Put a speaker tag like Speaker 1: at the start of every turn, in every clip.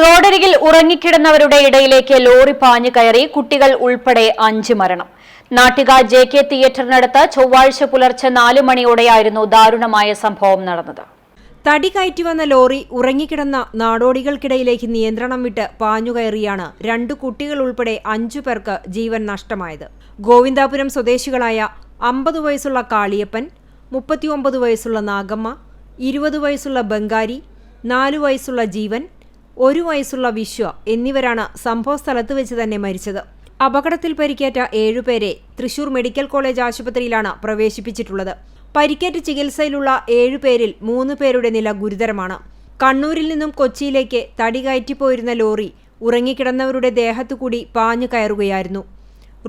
Speaker 1: റോഡരികിൽ ഉറങ്ങിക്കിടന്നവരുടെ ഇടയിലേക്ക് ലോറി പാഞ്ഞു കയറി കുട്ടികൾ ഉൾപ്പെടെ 5 മരണം. നാട്ടിക JK തിയേറ്ററിനടുത്ത് ചൊവ്വാഴ്ച പുലർച്ചെ 4 മണിയോടെയായിരുന്നു ദാരുണമായ സംഭവം നടന്നത്.
Speaker 2: തടി കയറ്റി വന്ന ലോറി ഉറങ്ങിക്കിടന്ന നാടോടികൾക്കിടയിലേക്ക് നിയന്ത്രണം വിട്ട് പാഞ്ഞുകയറിയാണ് 2 കുട്ടികൾ ഉൾപ്പെടെ 5 പേർക്ക് ജീവൻ നഷ്ടമായത്. ഗോവിന്ദാപുരം സ്വദേശികളായ 50 വയസ്സുള്ള കാളിയപ്പൻ, 39 വയസ്സുള്ള നാഗമ്മ, 20 വയസ്സുള്ള ബംഗാരി, 4 വയസ്സുള്ള ജീവൻ, 1 വയസ്സുള്ള വിശ്വ എന്നിവരാണ് സംഭവസ്ഥലത്ത് വെച്ച് തന്നെ മരിച്ചത്. അപകടത്തിൽ പരിക്കേറ്റ 7 പേരെ തൃശൂർ മെഡിക്കൽ കോളേജ് ആശുപത്രിയിലാണ് പ്രവേശിപ്പിച്ചിട്ടുള്ളത്. പരിക്കേറ്റ് ചികിത്സയിലുള്ള 7 പേരിൽ 3 പേരുടെ നില ഗുരുതരമാണ്. കണ്ണൂരിൽ നിന്നും കൊച്ചിയിലേക്ക് തടി കയറ്റിപ്പോയിരുന്ന ലോറി ഉറങ്ങിക്കിടന്നവരുടെ ദേഹത്തുകൂടി പാഞ്ഞു കയറുകയായിരുന്നു.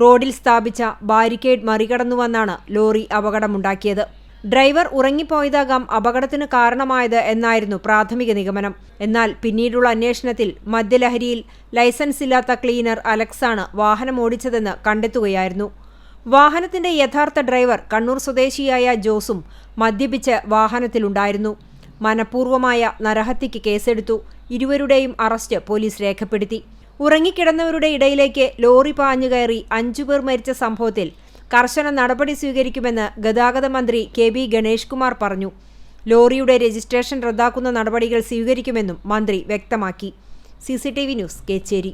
Speaker 2: റോഡിൽ സ്ഥാപിച്ച ബാരിക്കേഡ് മറികടന്നുവന്നാണ് ലോറി അപകടമുണ്ടാക്കിയത്. ഡ്രൈവർ ഉറങ്ങിപ്പോയതാകാം അപകടത്തിന് കാരണമായത് എന്നായിരുന്നു പ്രാഥമിക നിഗമനം. എന്നാൽ പിന്നീടുള്ള അന്വേഷണത്തിൽ മദ്യലഹരിയിൽ ലൈസൻസ് ഇല്ലാത്ത ക്ലീനർ അലക്സാണ് വാഹനം ഓടിച്ചതെന്ന് കണ്ടെത്തുകയായിരുന്നു. വാഹനത്തിന്റെ യഥാർത്ഥ ഡ്രൈവർ കണ്ണൂർ സ്വദേശിയായ ജോസും മദ്യപിച്ച് വാഹനത്തിലുണ്ടായിരുന്നു. മനഃപൂർവമായ നരഹത്യയ്ക്ക് കേസെടുത്തു. ഇരുവരുടെയും അറസ്റ്റ് പോലീസ് രേഖപ്പെടുത്തി. ഉറങ്ങിക്കിടന്നവരുടെ ഇടയിലേക്ക് ലോറി പാഞ്ഞുകയറി 5 പേർ മരിച്ച സംഭവത്തിൽ കർശന നടപടി സ്വീകരിക്കുമെന്ന് ഗതാഗത മന്ത്രി KB ഗണേഷ് കുമാർ പറഞ്ഞു. ലോറിയുടെ രജിസ്ട്രേഷൻ റദ്ദാക്കുന്ന നടപടികൾ സ്വീകരിക്കുമെന്നും മന്ത്രി വ്യക്തമാക്കി. CCTV news, Kecheri.